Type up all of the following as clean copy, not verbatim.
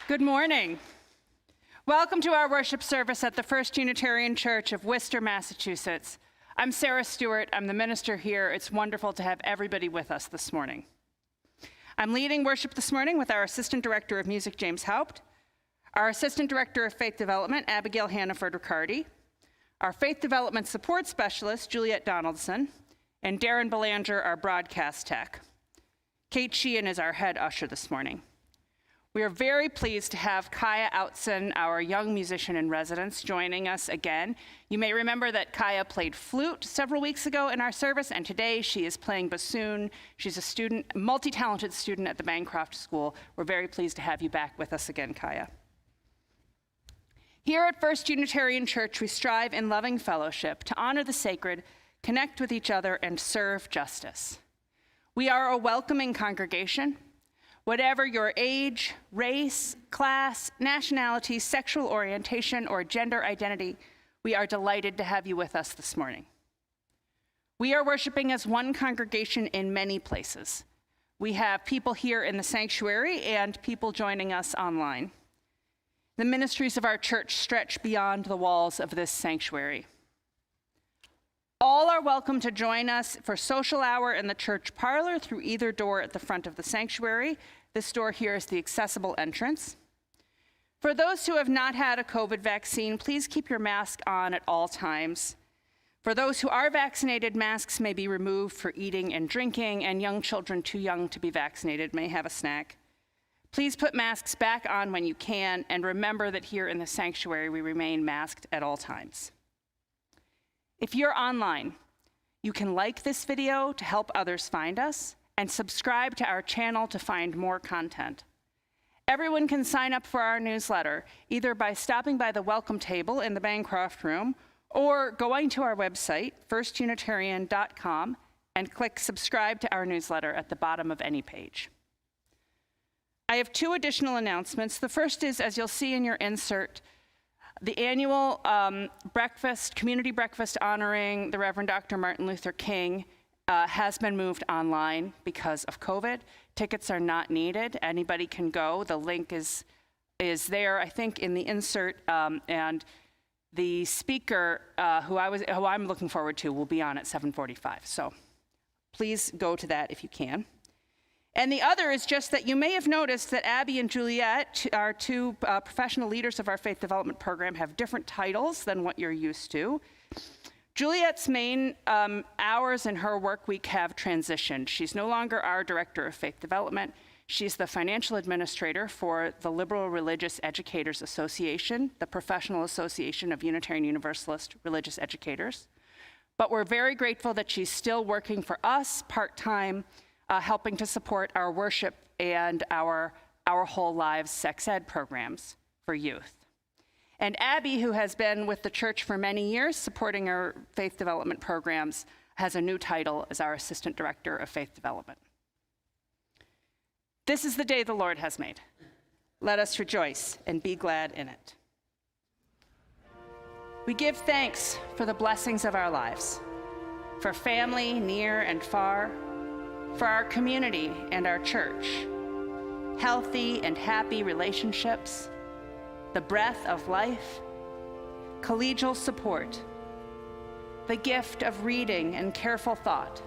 Good morning. Welcome to our worship service at the First Unitarian Church of Worcester, Massachusetts. I'm Sarah Stewart. I'm the minister here. It's wonderful to have everybody with us this morning. I'm leading worship this morning with our Assistant Director of Music, James Haupt, our Assistant Director of Faith Development, Abigail Hannaford-Riccardi, our Faith Development Support Specialist, Juliet Donaldson, and Darren Belanger, our broadcast tech. Kate Sheehan is our head usher this morning. We are very pleased to have Kaya Outson, our young musician in residence, joining us again. You may remember that Kaya played flute several weeks ago in our service, and today she is playing bassoon. She's a student, multi-talented student at the Bancroft School. We're very pleased to have you back with us again, Kaya. Here at First Unitarian Church, we strive in loving fellowship to honor the sacred, connect with each other, and serve justice. We are a welcoming congregation. Whatever your age, race, class, nationality, sexual orientation, or gender identity, we are delighted to have you with us this morning. We are worshiping as one congregation in many places. We have people here in the sanctuary and people joining us online. The ministries of our church stretch beyond the walls of this sanctuary. All are welcome to join us for social hour in the church parlor through either door at the front of the sanctuary. This door here is the accessible entrance. For those who have not had a COVID vaccine, please keep your mask on at all times. For those who are vaccinated, masks may be removed for eating and drinking, and young children too young to be vaccinated may have a snack. Please put masks back on when you can, and remember that here in the sanctuary, we remain masked at all times. If you're online, you can like this video to help others find us and subscribe to our channel to find more content. Everyone can sign up for our newsletter, either by stopping by the welcome table in the Bancroft room or going to our website, firstunitarian.com, and click subscribe to our newsletter at the bottom of any page. I have two additional announcements. The first is, as you'll see in your insert, the annual community breakfast honoring the Reverend Dr. Martin Luther King has been moved online because of COVID. Tickets are not needed. Anybody can go. The link is there, I think, in the insert, and the speaker who I'm looking forward to will be on at 7:45. So please go to that if you can. And the other is just that you may have noticed that Abby and Juliet, our two professional leaders of our faith development program, have different titles than what you're used to. Juliet's main hours in her work week have transitioned. She's no longer our Director of Faith Development. She's the financial administrator for the Liberal Religious Educators Association, the professional association of Unitarian Universalist religious educators. But we're very grateful that she's still working for us part-time, helping to support our worship and our whole lives sex ed programs for youth. And Abby, who has been with the church for many years supporting our faith development programs, has a new title as our Assistant Director of Faith Development. This is the day the Lord has made. Let us rejoice and be glad in it. We give thanks for the blessings of our lives, for family near and far, for our community and our church, healthy and happy relationships, the breath of life, collegial support, the gift of reading and careful thought,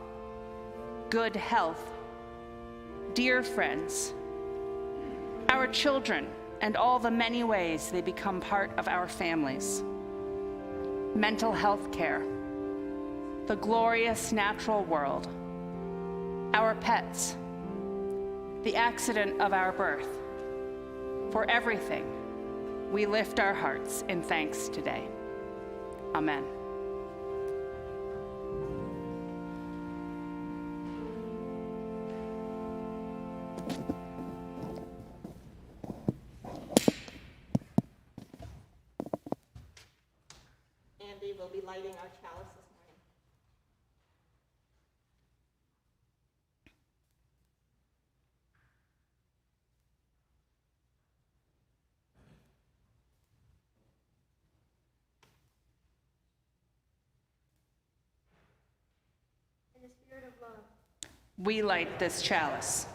good health, dear friends, our children and all the many ways they become part of our families, mental health care, the glorious natural world, our pets, the accident of our birth. For everything, we lift our hearts in thanks today. Amen. Andy will be lighting our chalice this morning. We light this chalice.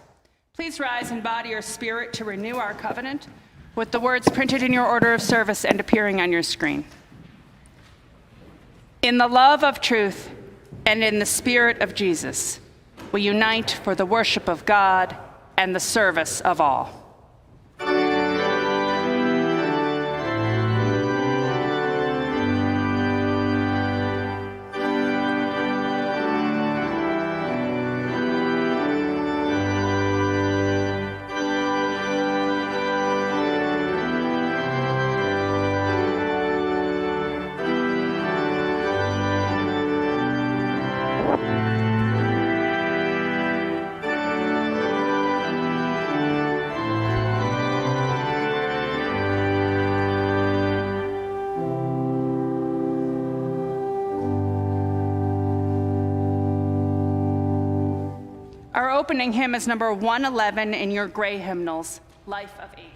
Please rise in body or spirit to renew our covenant. with the words printed in your order of service and appearing on your screen. In the love of truth and in the spirit of Jesus, we unite for the worship of God and the service of all. Our opening hymn is number 111 in your gray hymnals, Life of Ages.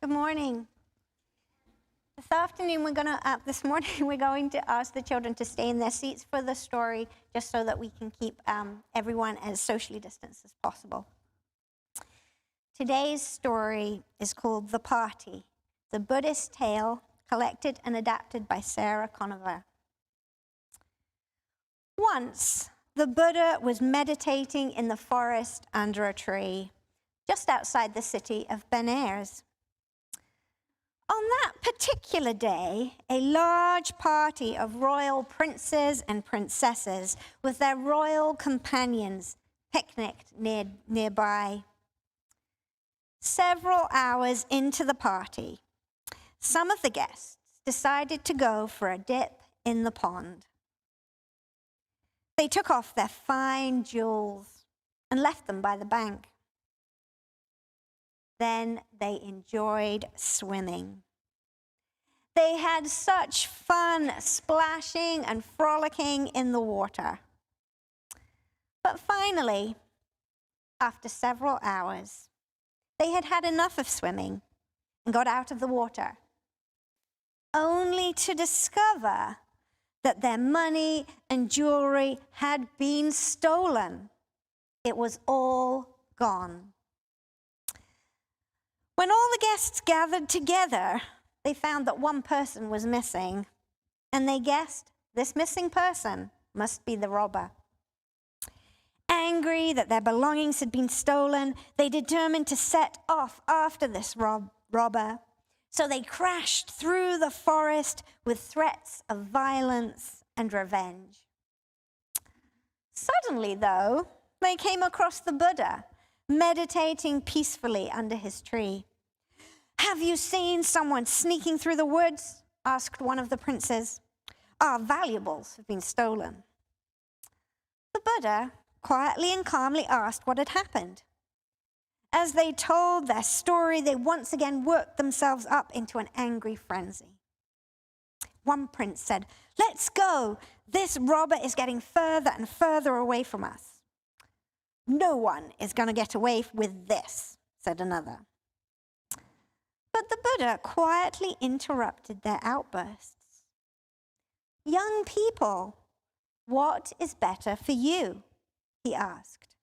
Good morning. This morning we're going to ask the children to stay in their seats for the story, just so that we can keep everyone as socially distanced as possible. Today's story is called The Party, the Buddhist tale collected and adapted by Sarah Conover. Once, the Buddha was meditating in the forest under a tree, just outside the city of Benares. On that particular day, a large party of royal princes and princesses with their royal companions picnicked nearby. Several hours into the party, some of the guests decided to go for a dip in the pond. They took off their fine jewels and left them by the bank. Then they enjoyed swimming. They had such fun splashing and frolicking in the water. But finally, after several hours, They had had enough of swimming and got out of the water, only to discover that their money and jewelry had been stolen. It was all gone. When all the guests gathered together, they found that one person was missing, and they guessed this missing person must be the robber. Angry that their belongings had been stolen, they determined to set off after this robber. So they crashed through the forest with threats of violence and revenge. Suddenly, though, they came across the Buddha, meditating peacefully under his tree. "Have you seen someone sneaking through the woods?" asked one of the princes. "Our valuables have been stolen." The Buddha quietly and calmly asked what had happened. As they told their story, they once again worked themselves up into an angry frenzy. One prince said, "Let's go. This robber is getting further and further away from us." "No one is going to get away with this," said another. But the Buddha quietly interrupted their outbursts. "Young people, what is better for you?" he asked.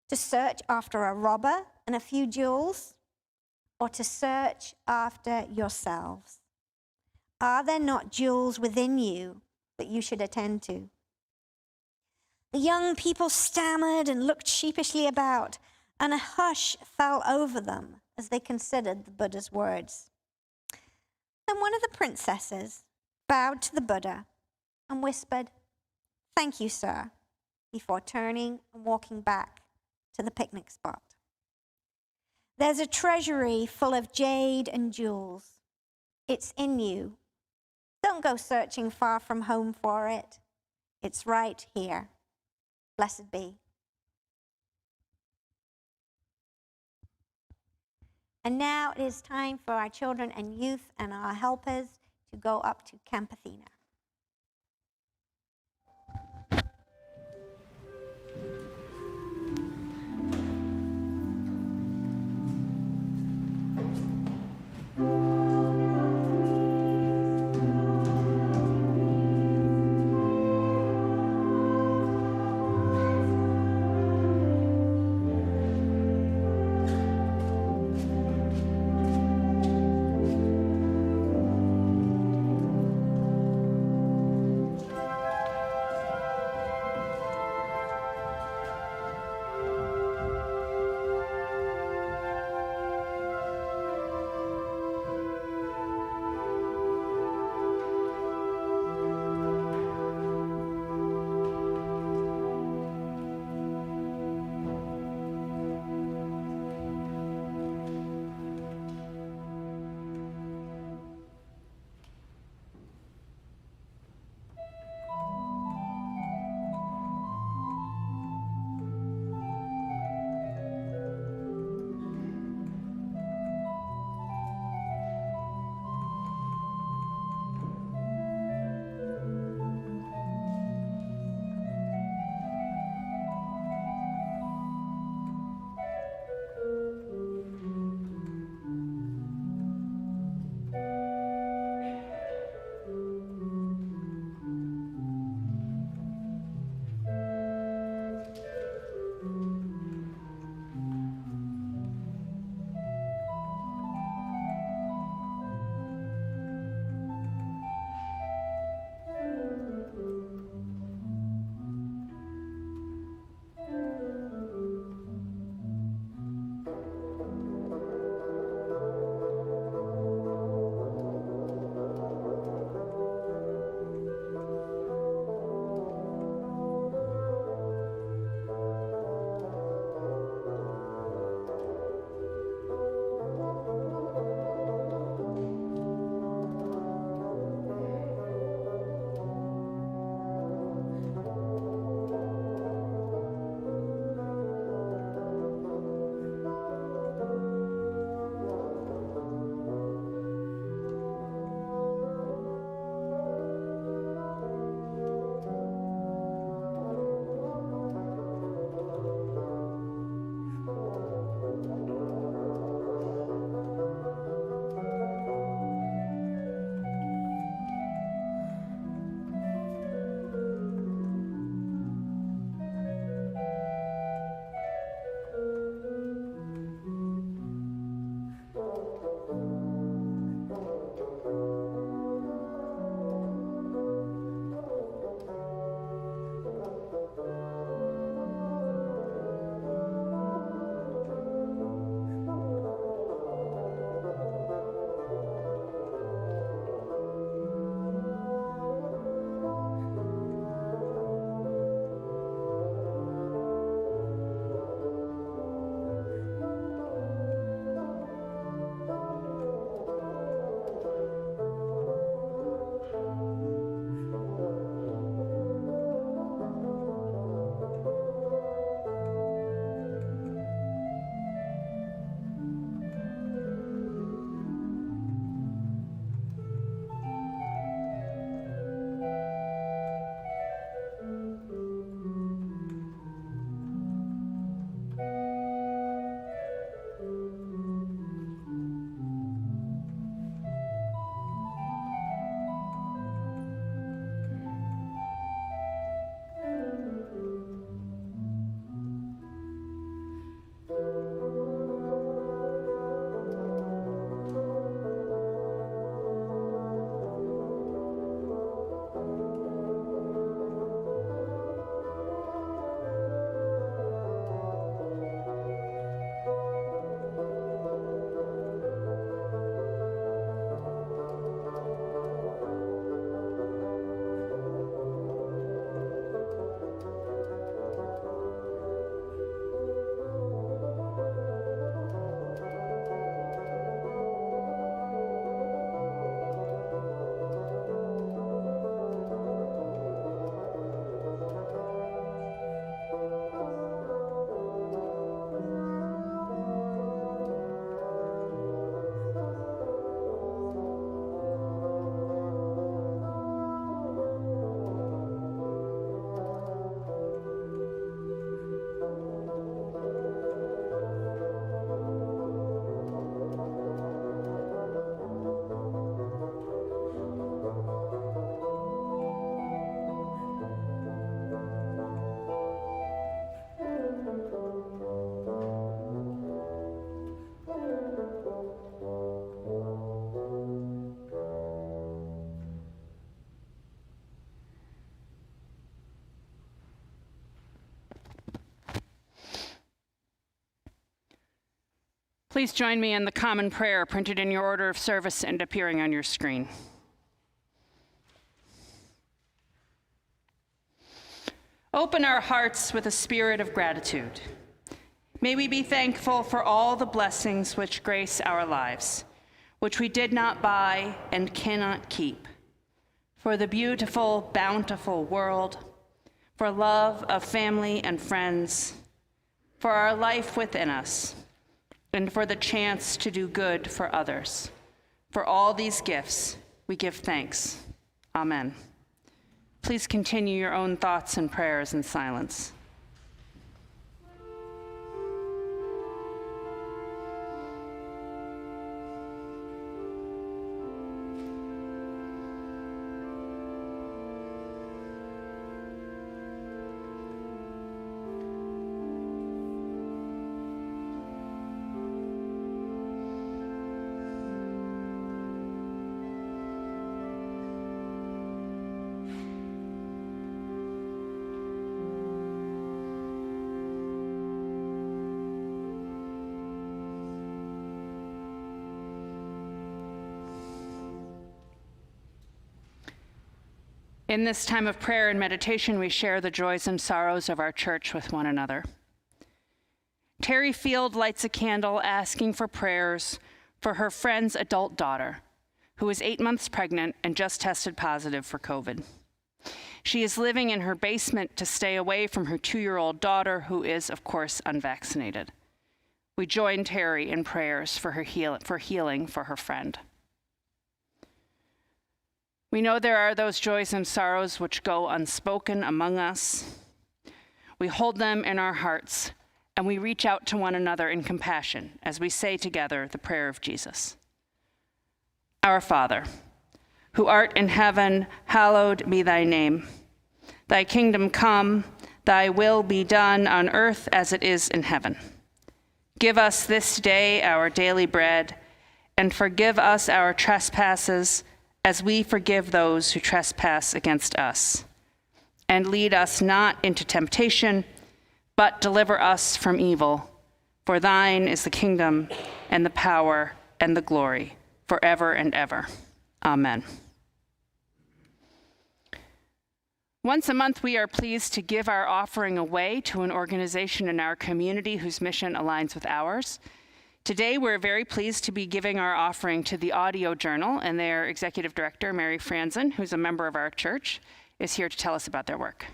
"To search after a robber and a few jewels, or to search after yourselves? Are there not jewels within you that you should attend to?" The young people stammered and looked sheepishly about, and a hush fell over them as they considered the Buddha's words. Then one of the princesses bowed to the Buddha and whispered, "Thank you, sir," before turning and walking back to the picnic spot. "There's a treasury full of jade and jewels. It's in you. Don't go searching far from home for it. It's right here. Blessed be." And now it is time for our children and youth and our helpers to go up to Camp Athena. Please join me in the common prayer printed in your order of service and appearing on your screen. Open our hearts with a spirit of gratitude. May we be thankful for all the blessings which grace our lives, which we did not buy and cannot keep, for the beautiful, bountiful world, for love of family and friends, for our life within us, and for the chance to do good for others. For all these gifts, we give thanks. Amen. Please continue your own thoughts and prayers in silence. In this time of prayer and meditation, we share the joys and sorrows of our church with one another. Terry Field lights a candle asking for prayers for her friend's adult daughter, who is 8 months pregnant and just tested positive for COVID. She is living in her basement to stay away from her 2-year-old daughter, who is, of course, unvaccinated. We join Terry in prayers for healing for her friend. We know there are those joys and sorrows which go unspoken among us. We hold them in our hearts, and we reach out to one another in compassion as we say together the prayer of Jesus. Our Father, who art in heaven, hallowed be thy name. Thy kingdom come, thy will be done on earth as it is in heaven. Give us this day our daily bread, and forgive us our trespasses, as we forgive those who trespass against us. And lead us not into temptation, but deliver us from evil. For thine is the kingdom, and the power, and the glory, forever and ever. Amen. Once a month, we are pleased to give our offering away to an organization in our community whose mission aligns with ours. Today, we're very pleased to be giving our offering to the Audio Journal, and their executive director, Mary Franzen, who's a member of our church, is here to tell us about their work.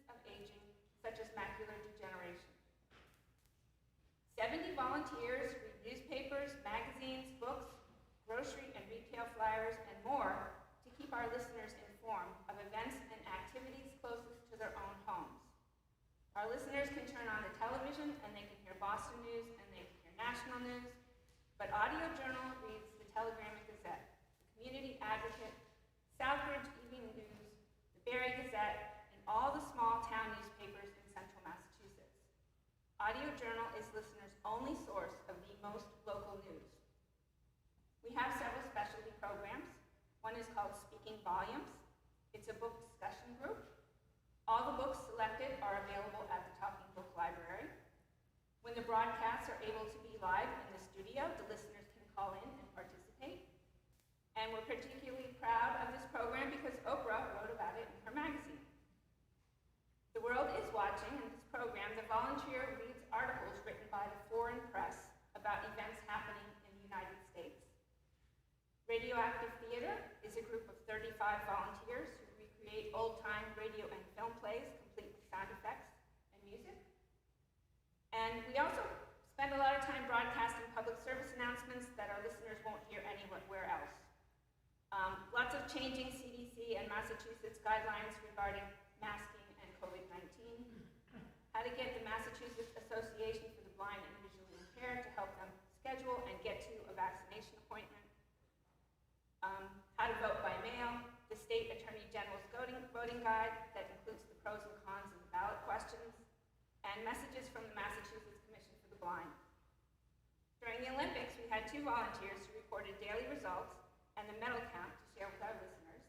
Of aging, such as macular degeneration. 70 volunteers read newspapers, magazines, books, grocery and retail flyers, and more to keep our listeners informed of events and activities closest to their own homes. Our listeners can turn on the television and they can hear Boston news and they can hear national news, but Audio Journal reads the Telegram and Gazette, the Community Advocate, Southbridge Evening News, the Barrie Gazette, all the small town newspapers in central Massachusetts. Audio Journal is listeners' only source of the most local news. We have several specialty programs. One is called Speaking Volumes. It's a book discussion group. All the books selected are available at the Talking When the broadcasts are able to be live in the studio, the listeners can call in and participate. And we're particularly proud of this program because Oprah wrote about it in her magazine. The world is watching. In this program, the volunteer reads articles written by the foreign press about events happening in the United States. Radioactive Theater is a group of 35 volunteers who recreate old-time radio and film plays, complete with sound effects and music. And we also spend a lot of time broadcasting public service announcements that our listeners won't hear anywhere else. Lots of changing CDC and Massachusetts guidelines regarding masking and COVID-19. How to get the Massachusetts Association for the Blind and Visually Impaired to help them schedule and get to a vaccination appointment. How to vote by mail, the State Attorney General's voting guide that includes the pros and cons of the ballot questions, and messages from the Massachusetts Commission for the Blind. During the Olympics, we had 2 volunteers who recorded daily results and the medal count to share with our listeners.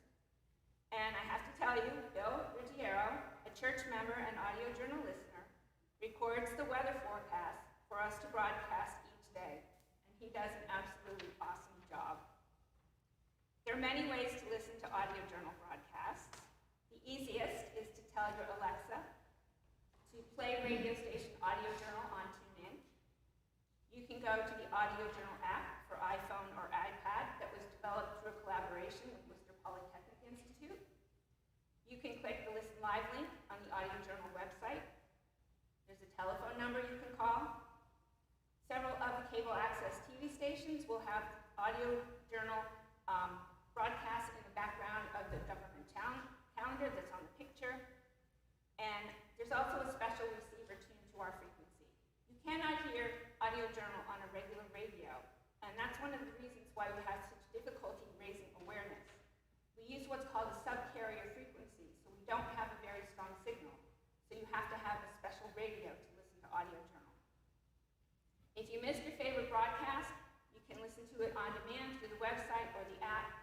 And I have to tell you, Bill Ruggiero, a church member and audio journal listener, records the weather forecast for us to broadcast each day, and he does an absolutely awesome job. There are many ways to listen to audio journal broadcasts. The easiest is to tell your Alexa to play radio station audio journal on TuneIn. You can go to the audio journal app for iPhone or iPad that was developed through a collaboration with Worcester Polytechnic Institute. You can click the Listen Live link on the audio journal website. There's a telephone number you can call. Several of the cable access TV stations will have audio journal broadcasts in the background of the government calendar that's on the picture. And there's also a special receiver tuned to our frequency. You cannot hear audio journal on a regular radio, and that's one of the reasons why we have such difficulty raising awareness. We use what's called a subcarrier frequency, so we don't have a very strong signal. So you have to have a special radio to listen to audio journal. If you missed your favorite broadcast, you can listen to it on demand through the website or the app.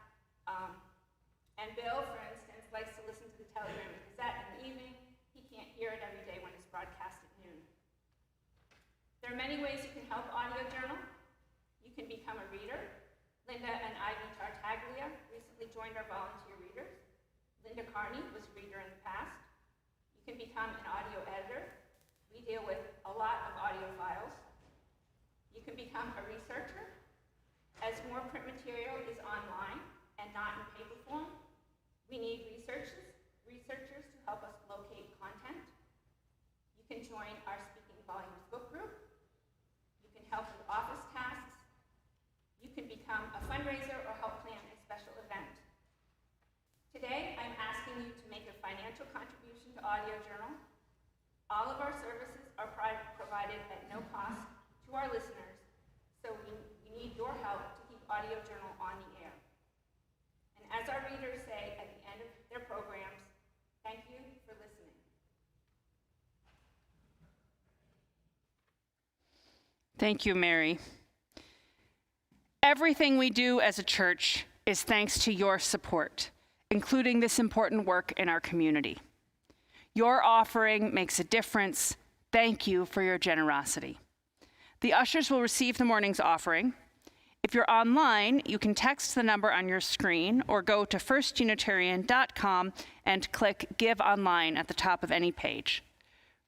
And Bill, for instance, likes to listen to the Telemann Gazette in the evening. He can't hear it every day when it's broadcast at noon. There are many ways you can help audio journal. You can become a reader. Linda and Ivy Tartaglia recently joined our volunteer readers. Linda Carney was a reader in the past. You can become an audio editor. We deal with a lot of audio files. You can become a researcher. As more print material is online and not in paper form, we need researchers to help us locate content. You can join our Speaking Volumes book group. You can help with office tasks. You can become a fundraiser or help plan a special event. Today, I'm asking you to make a financial contribution to Audio Journal. All of our services are provided at no cost to our listeners, so we need your help to keep Audio Journal on the air. And as our readers say at the end of their programs, thank you for listening. Thank you, Mary. Everything we do as a church is thanks to your support, including this important work in our community. Your offering makes a difference. Thank you for your generosity. The ushers will receive the morning's offering. If you're online, you can text the number on your screen or go to firstunitarian.com and click Give Online at the top of any page.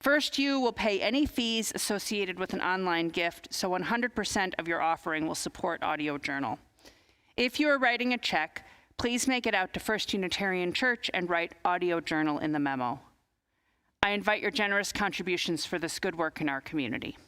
First, you will pay any fees associated with an online gift, so 100% of your offering will support Audio Journal. If you are writing a check, please make it out to First Unitarian Church and write Audio Journal in the memo. I invite your generous contributions for this good work in our community.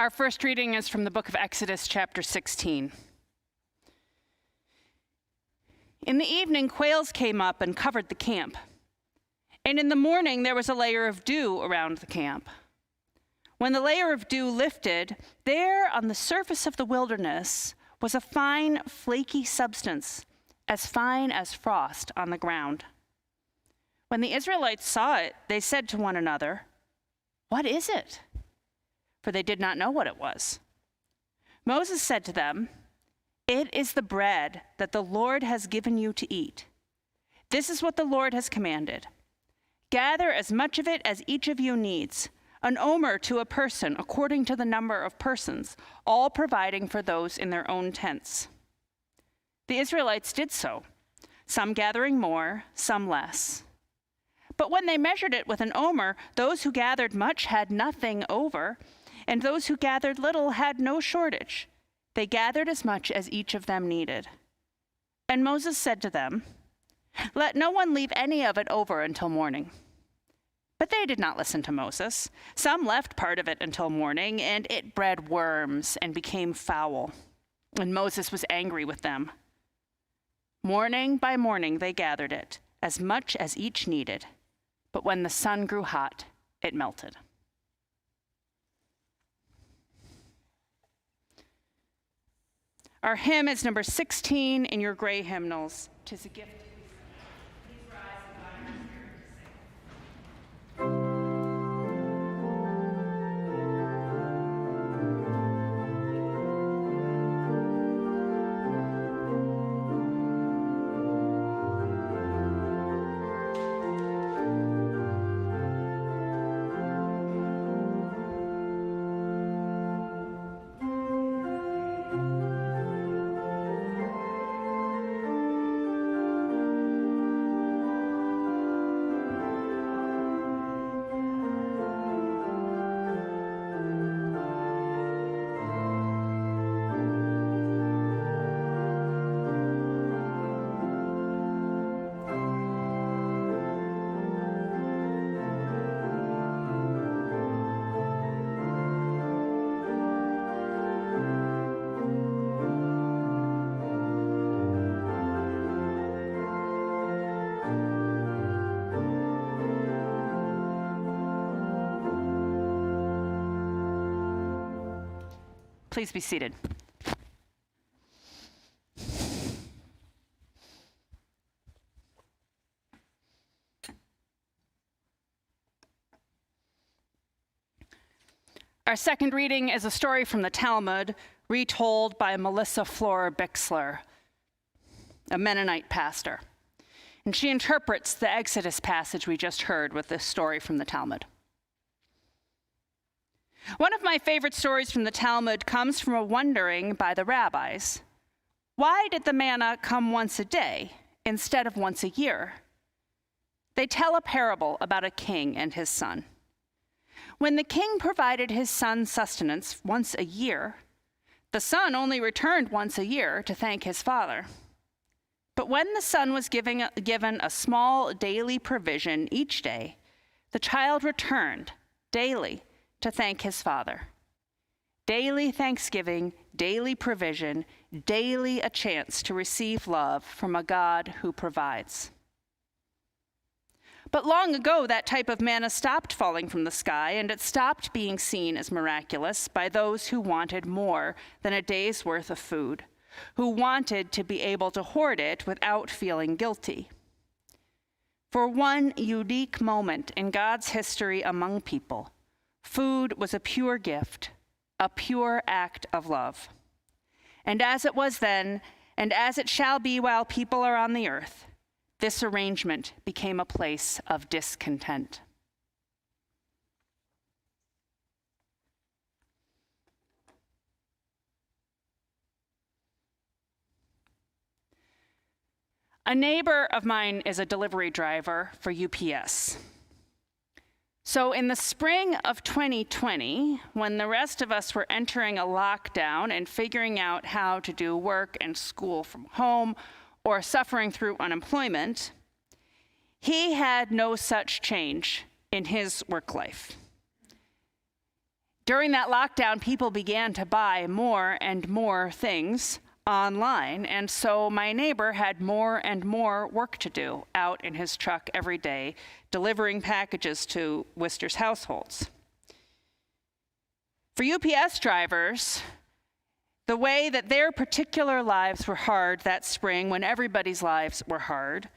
Our first reading is from the book of Exodus, chapter 16. In the evening, quails came up and covered the camp. And in the morning, there was a layer of dew around the camp. When the layer of dew lifted, there on the surface of the wilderness was a fine, flaky substance, as fine as frost on the ground. When the Israelites saw it, they said to one another, "What is it?" For they did not know what it was. Moses said to them, "It is the bread that the Lord has given you to eat. This is what the Lord has commanded. Gather as much of it as each of you needs, an omer to a person according to the number of persons, all providing for those in their own tents." The Israelites did so, some gathering more, some less. But when they measured it with an omer, those who gathered much had nothing over, and those who gathered little had no shortage. They gathered as much as each of them needed. And Moses said to them, "Let no one leave any of it over until morning." But they did not listen to Moses. Some left part of it until morning, and it bred worms and became foul. And Moses was angry with them. Morning by morning they gathered it, as much as each needed. But when the sun grew hot, it melted. Our hymn is number 16 in your gray hymnals. 'Tis a gift. Please rise and bow your spirit to sing. Please be seated. Our second reading is a story from the Talmud, retold by Melissa Flora Bixler, a Mennonite pastor. And she interprets the Exodus passage we just heard with this story from the Talmud. One of my favorite stories from the Talmud comes from a wondering by the rabbis. Why did the manna come once a day instead of once a year? They tell a parable about a king and his son. When the king provided his son sustenance once a year, the son only returned once a year to thank his father. But when the son was given a small daily provision each day, the child returned daily to thank his father. Daily thanksgiving, daily provision, daily a chance to receive love from a God who provides. But long ago, that type of manna stopped falling from the sky, and it stopped being seen as miraculous by those who wanted more than a day's worth of food, who wanted to be able to hoard it without feeling guilty. For one unique moment in God's history among people, food was a pure gift, a pure act of love. And as it was then, and as it shall be while people are on the earth, this arrangement became a place of discontent. A neighbor of mine is a delivery driver for UPS. So in the spring of 2020, when the rest of us were entering a lockdown and figuring out how to do work and school from home or suffering through unemployment, he had no such change in his work life. During that lockdown, people began to buy more and more things online, and so my neighbor had more and more work to do out in his truck every day, delivering packages to Worcester's households. For UPS drivers, the way that their particular lives were hard that spring, when everybody's lives were hard,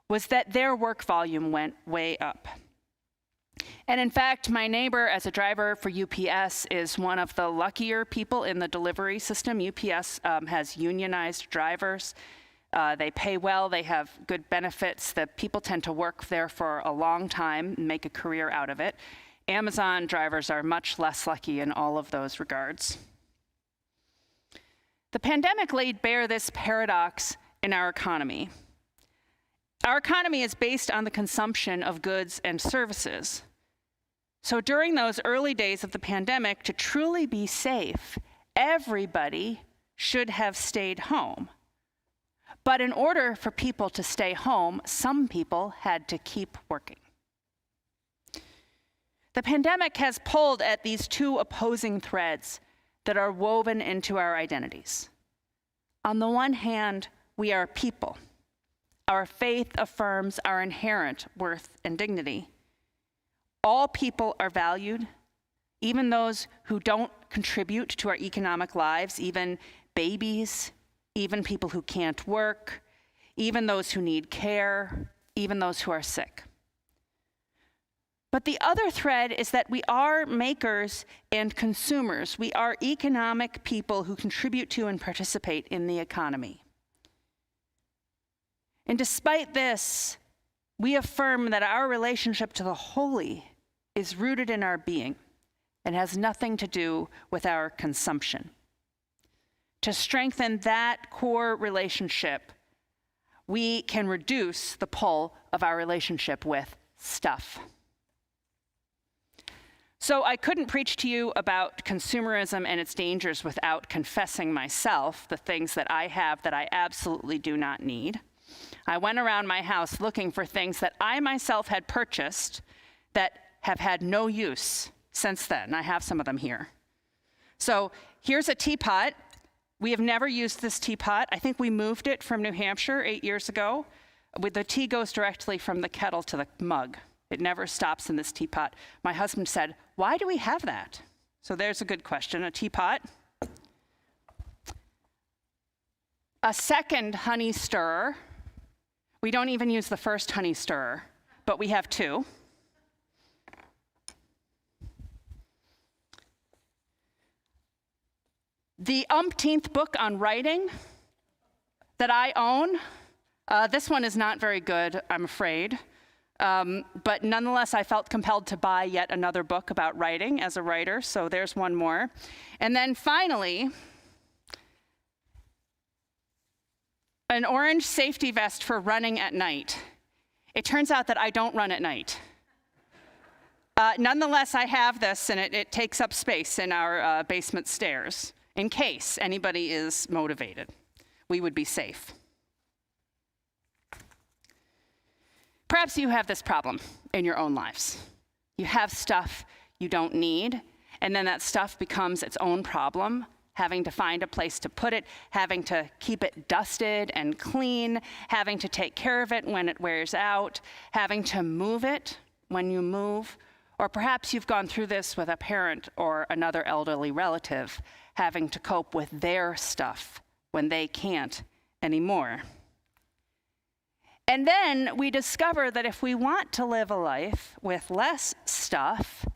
was that their work volume went way up. And in fact, my neighbor as a driver for UPS is one of the luckier people in the delivery system. UPS has unionized drivers. They pay well, they have good benefits. The people tend to work there for a long time and make a career out of it. Amazon drivers are much less lucky in all of those regards. The pandemic laid bare this paradox in our economy. Our economy is based on the consumption of goods and services. So during those early days of the pandemic, to truly be safe, everybody should have stayed home. But in order for people to stay home, some people had to keep working. The pandemic has pulled at these two opposing threads that are woven into our identities. On the one hand, we are people. Our faith affirms our inherent worth and dignity. All people are valued, even those who don't contribute to our economic lives, even babies, even people who can't work, even those who need care, even those who are sick. But the other thread is that we are makers and consumers. We are economic people who contribute to and participate in the economy. And despite this, we affirm that our relationship to the holy is rooted in our being and has nothing to do with our consumption. To strengthen that core relationship, we can reduce the pull of our relationship with stuff. So I couldn't preach to you about consumerism and its dangers without confessing myself the things that I have that I absolutely do not need. I went around my house looking for things that I myself had purchased that have had no use since then. I have some of them here. So here's a teapot. We have never used this teapot. I think we moved it from New Hampshire 8 years ago. The tea goes directly from the kettle to the mug. It never stops in this teapot. My husband said, "Why do we have that?" So there's a good question, a teapot. A second honey stirrer. We don't even use the first honey stirrer, but we have two. The umpteenth book on writing that I own. This one is not very good, I'm afraid. But nonetheless, I felt compelled to buy yet another book about writing as a writer, so there's one more. And then finally, an orange safety vest for running at night. It turns out that I don't run at night. Nonetheless, I have this, and it takes up space in our basement stairs in case anybody is motivated. We would be safe. Perhaps you have this problem in your own lives. You have stuff you don't need, and then that stuff becomes its own problem, having to find a place to put it, having to keep it dusted and clean, having to take care of it when it wears out, having to move it when you move, or perhaps you've gone through this with a parent or another elderly relative, having to cope with their stuff when they can't anymore. And then we discover that if we want to live a life with less stuff,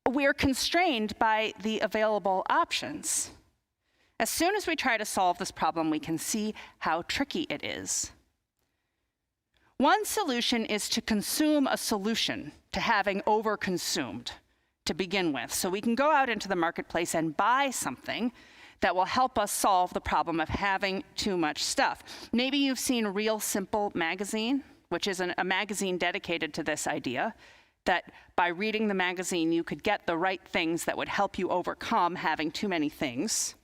we're constrained by the available options. As soon as we try to solve this problem, we can see how tricky it is. One solution is to consume a solution to having overconsumed to begin with. So we can go out into the marketplace and buy something that will help us solve the problem of having too much stuff. Maybe you've seen Real Simple magazine, which is a magazine dedicated to this idea, that by reading the magazine, you could get the right things that would help you overcome having too many things.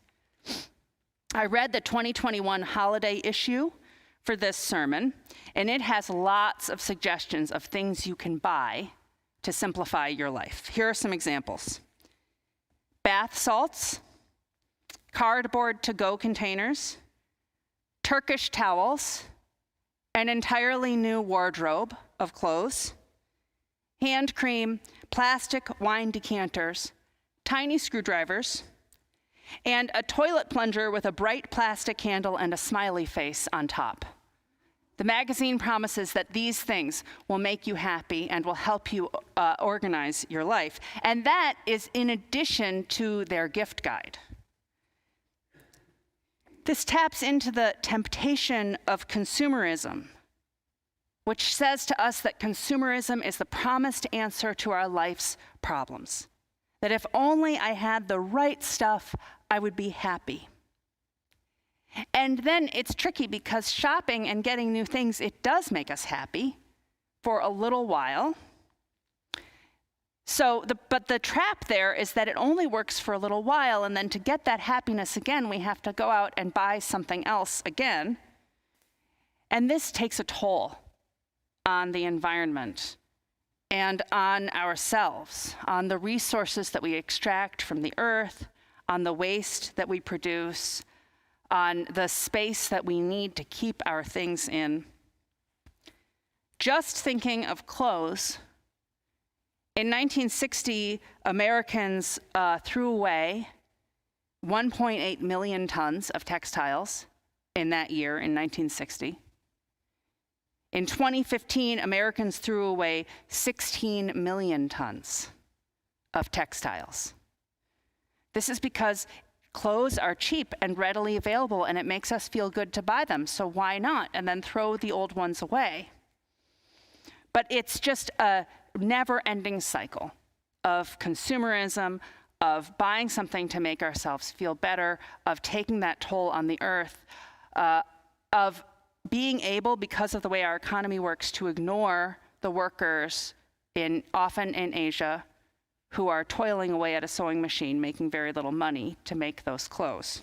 I read the 2021 holiday issue for this sermon, and it has lots of suggestions of things you can buy to simplify your life. Here are some examples. bath salts, cardboard to-go containers, Turkish towels, an entirely new wardrobe of clothes, hand cream, plastic wine decanters, tiny screwdrivers, and a toilet plunger with a bright plastic handle and a smiley face on top. The magazine promises that these things will make you happy and will help you organize your life. And that is in addition to their gift guide. This taps into the temptation of consumerism, which says to us that consumerism is the promised answer to our life's problems. That if only I had the right stuff, I would be happy. And then it's tricky because shopping and getting new things, it does make us happy for a little while. But the trap there is that it only works for a little while, and then to get that happiness again, we have to go out and buy something else again. And this takes a toll on the environment and on ourselves, on the resources that we extract from the earth, on the waste that we produce, on the space that we need to keep our things in. Just thinking of clothes, in 1960, Americans threw away 1.8 million tons of textiles in that year, in 1960. In 2015, Americans threw away 16 million tons of textiles. This is because clothes are cheap and readily available, and it makes us feel good to buy them, so why not? And then throw the old ones away. But it's just a never-ending cycle of consumerism, of buying something to make ourselves feel better, of taking that toll on the earth, of being able, because of the way our economy works, to ignore the workers often in Asia who are toiling away at a sewing machine, making very little money to make those clothes.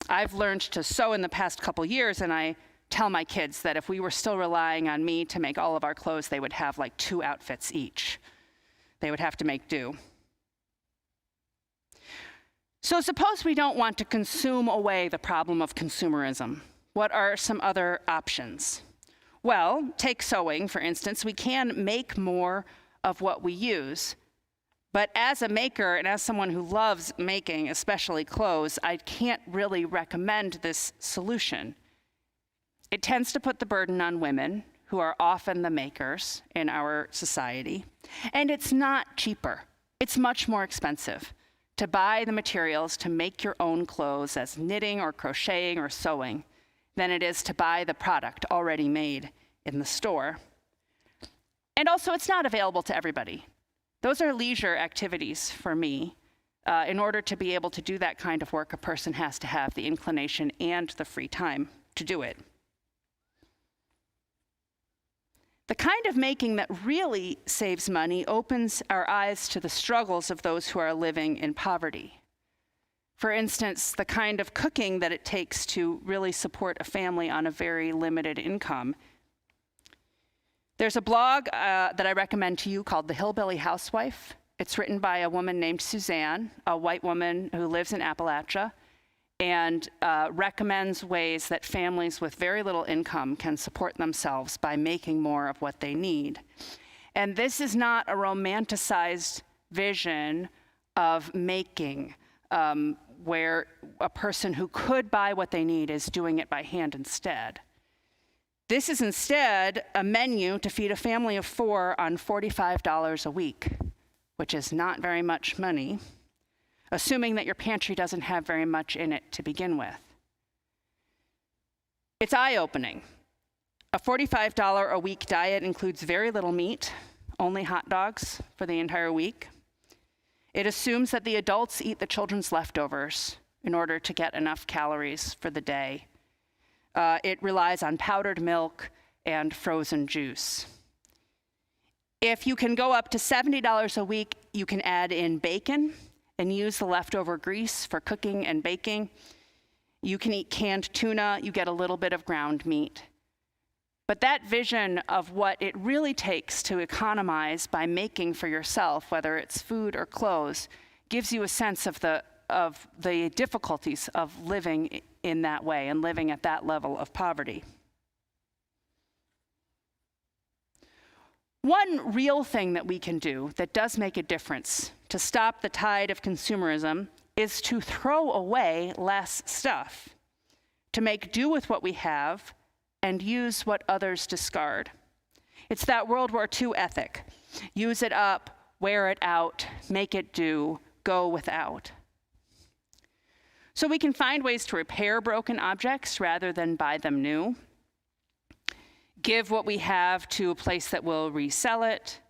I've learned to sew in the past couple years, and I tell my kids that if we were still relying on me to make all of our clothes, they would have like 2 outfits each. They would have to make do. So suppose we don't want to consume away the problem of consumerism. What are some other options? Well, take sewing, for instance. We can make more of what we use. But as a maker and as someone who loves making, especially clothes, I can't really recommend this solution. It tends to put the burden on women, who are often the makers in our society. And it's not cheaper. It's much more expensive to buy the materials to make your own clothes as knitting or crocheting or sewing than it is to buy the product already made in the store. And also, it's not available to everybody. Those are leisure activities for me. In order to be able to do that kind of work, a person has to have the inclination and the free time to do it. The kind of making that really saves money opens our eyes to the struggles of those who are living in poverty. For instance, the kind of cooking that it takes to really support a family on a very limited income. There's a blog that I recommend to you called The Hillbilly Housewife. It's written by a woman named Suzanne, a white woman who lives in Appalachia, and recommends ways that families with very little income can support themselves by making more of what they need. And this is not a romanticized vision of making, where a person who could buy what they need is doing it by hand instead. This is instead a menu to feed a family of 4 on $45 a week, which is not very much money, assuming that your pantry doesn't have very much in it to begin with. It's eye-opening. A $45 a week diet includes very little meat, only hot dogs for the entire week. It assumes that the adults eat the children's leftovers in order to get enough calories for the day. It relies on powdered milk and frozen juice. If you can go up to $70 a week, you can add in bacon and use the leftover grease for cooking and baking. You can eat canned tuna, you get a little bit of ground meat. But that vision of what it really takes to economize by making for yourself, whether it's food or clothes, gives you a sense of the difficulties of living in that way and living at that level of poverty. One real thing that we can do that does make a difference to stop the tide of consumerism is to throw away less stuff, to make do with what we have and use what others discard. It's that World War II ethic. Use it up, wear it out, make it do, go without. So we can find ways to repair broken objects rather than buy them new. Give what we have to a place that will resell it.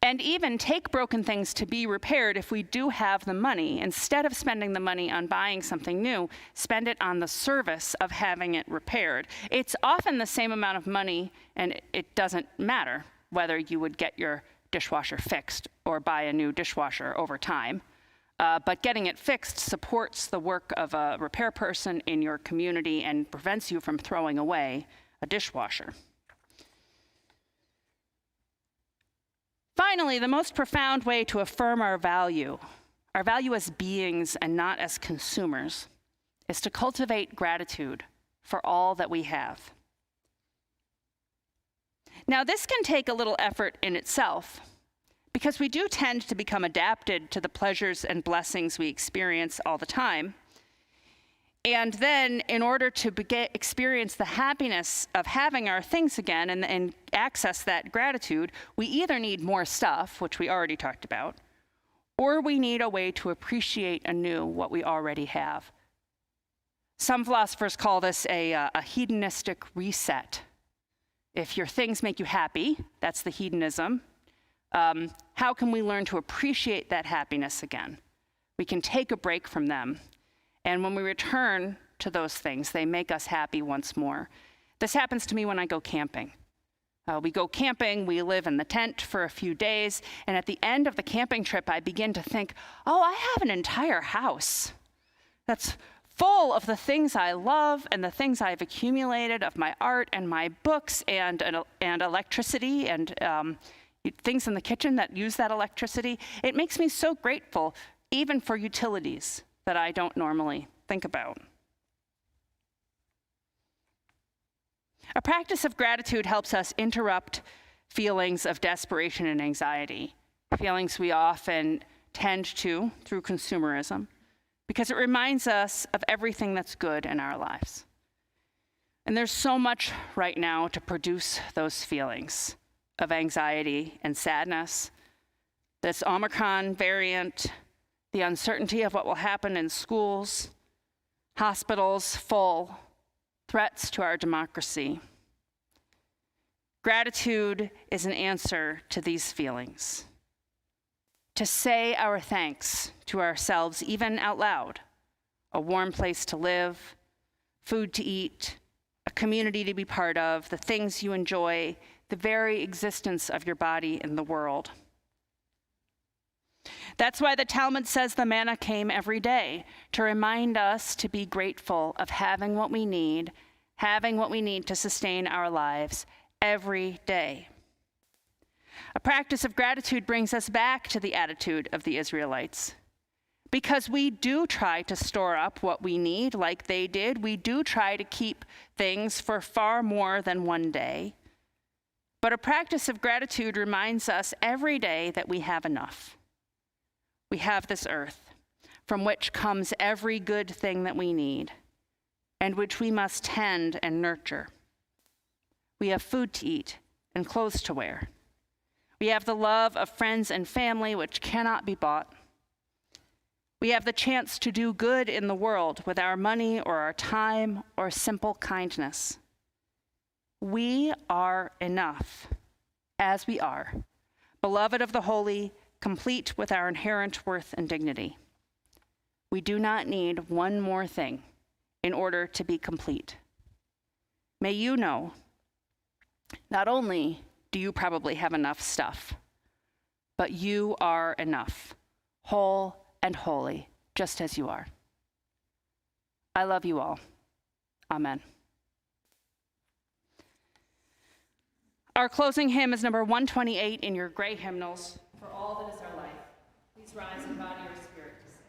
And even take broken things to be repaired if we do have the money. Instead of spending the money on buying something new, spend it on the service of having it repaired. It's often the same amount of money, and it doesn't matter whether you would get your dishwasher fixed or buy a new dishwasher over time. But getting it fixed supports the work of a repair person in your community and prevents you from throwing away a dishwasher. Finally, the most profound way to affirm our value as beings and not as consumers, is to cultivate gratitude for all that we have. Now, this can take a little effort in itself, because we do tend to become adapted to the pleasures and blessings we experience all the time. And then, in order to experience the happiness of having our things again and access that gratitude, we either need more stuff, which we already talked about, or we need a way to appreciate anew what we already have. Some philosophers call this a hedonistic reset. If your things make you happy, that's the hedonism. How can we learn to appreciate that happiness again? We can take a break from them. And when we return to those things, they make us happy once more. This happens to me when I go camping. We go camping, we live in the tent for a few days, and at the end of the camping trip, I begin to think, oh, I have an entire house that's full of the things I love and the things I've accumulated of my art and my books and electricity and things in the kitchen that use that electricity. It makes me so grateful, even for utilities that I don't normally think about. A practice of gratitude helps us interrupt feelings of desperation and anxiety, feelings we often tend to through consumerism, because it reminds us of everything that's good in our lives. And there's so much right now to produce those feelings of anxiety and sadness. This Omicron variant, the uncertainty of what will happen in schools, hospitals full, threats to our democracy. Gratitude is an answer to these feelings. To say our thanks to ourselves, even out loud, a warm place to live, food to eat, a community to be part of, the things you enjoy, the very existence of your body in the world. That's why the Talmud says the manna came every day, to remind us to be grateful of having what we need to sustain our lives every day. A practice of gratitude brings us back to the attitude of the Israelites. Because we do try to store up what we need like they did. We do try to keep things for far more than one day. But a practice of gratitude reminds us every day that we have enough. We have this earth, from which comes every good thing that we need, and which we must tend and nurture. We have food to eat and clothes to wear. We have the love of friends and family, which cannot be bought. We have the chance to do good in the world with our money or our time or simple kindness. We are enough as we are, beloved of the holy, complete with our inherent worth and dignity. We do not need one more thing in order to be complete. May you know, not only do you probably have enough stuff, but you are enough, whole and holy, just as you are. I love you all. Amen. Our closing hymn is number 128 in your gray hymnals, For All That Is Our Life. Please rise in body or spirit to sing.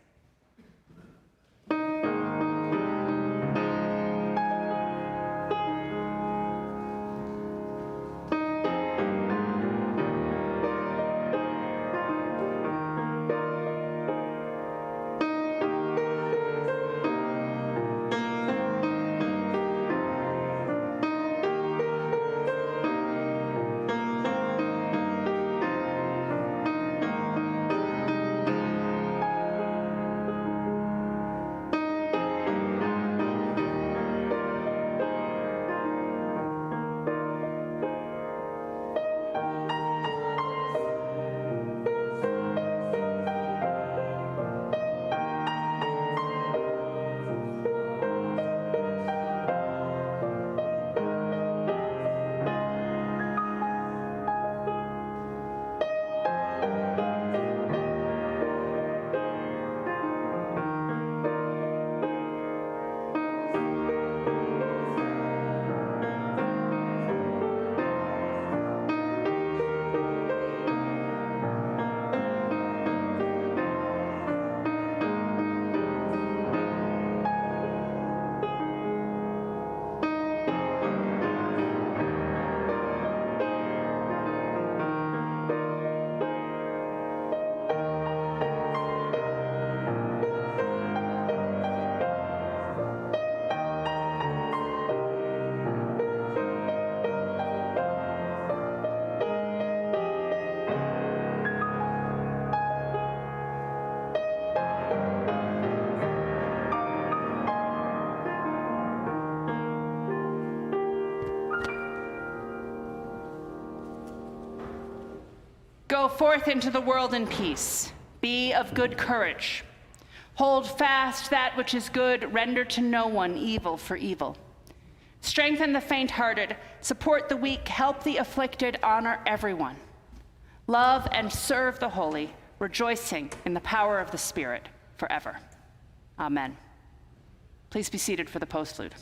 Go forth into the world in peace. Be of good courage. Hold fast that which is good. Render to no one evil for evil. Strengthen the faint-hearted. Support the weak. Help the afflicted. Honor everyone. Love and serve the holy, rejoicing in the power of the Spirit forever. Amen. Please be seated for the postlude.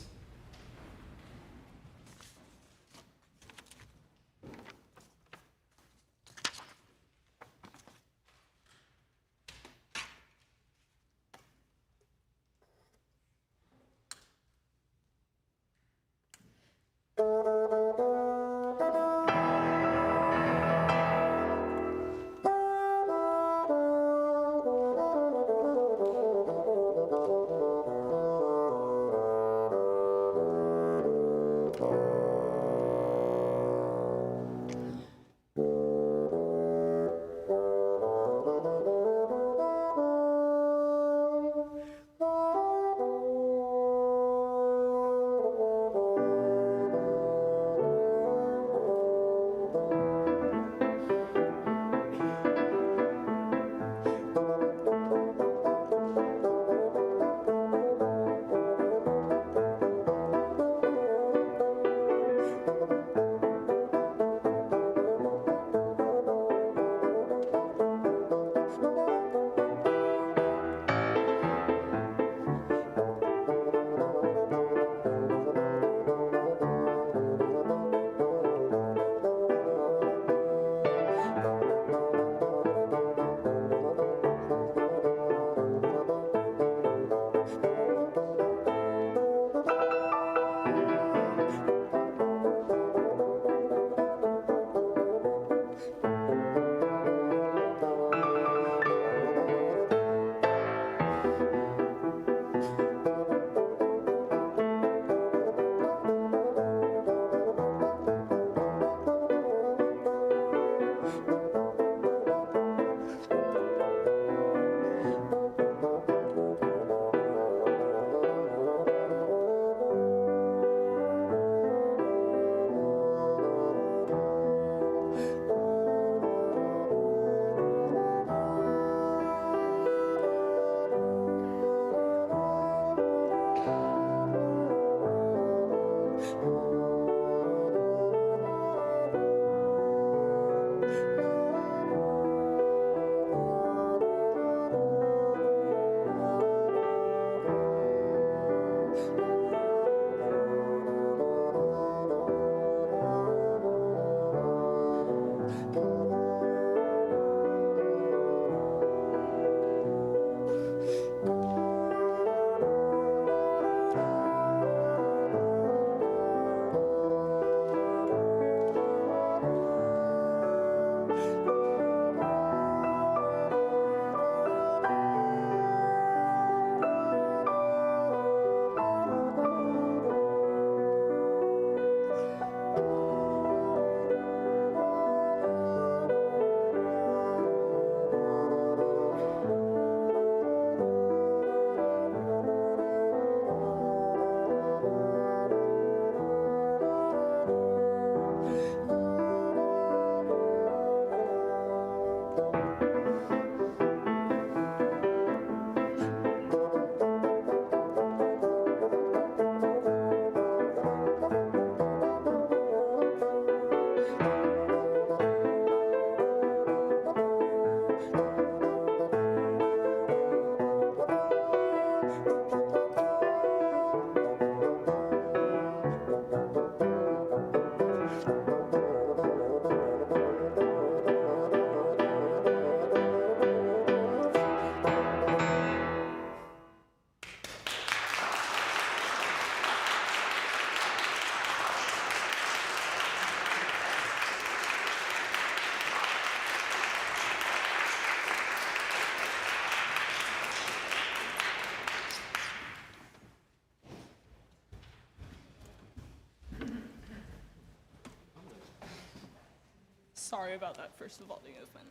sorry about that first Vivaldi movement.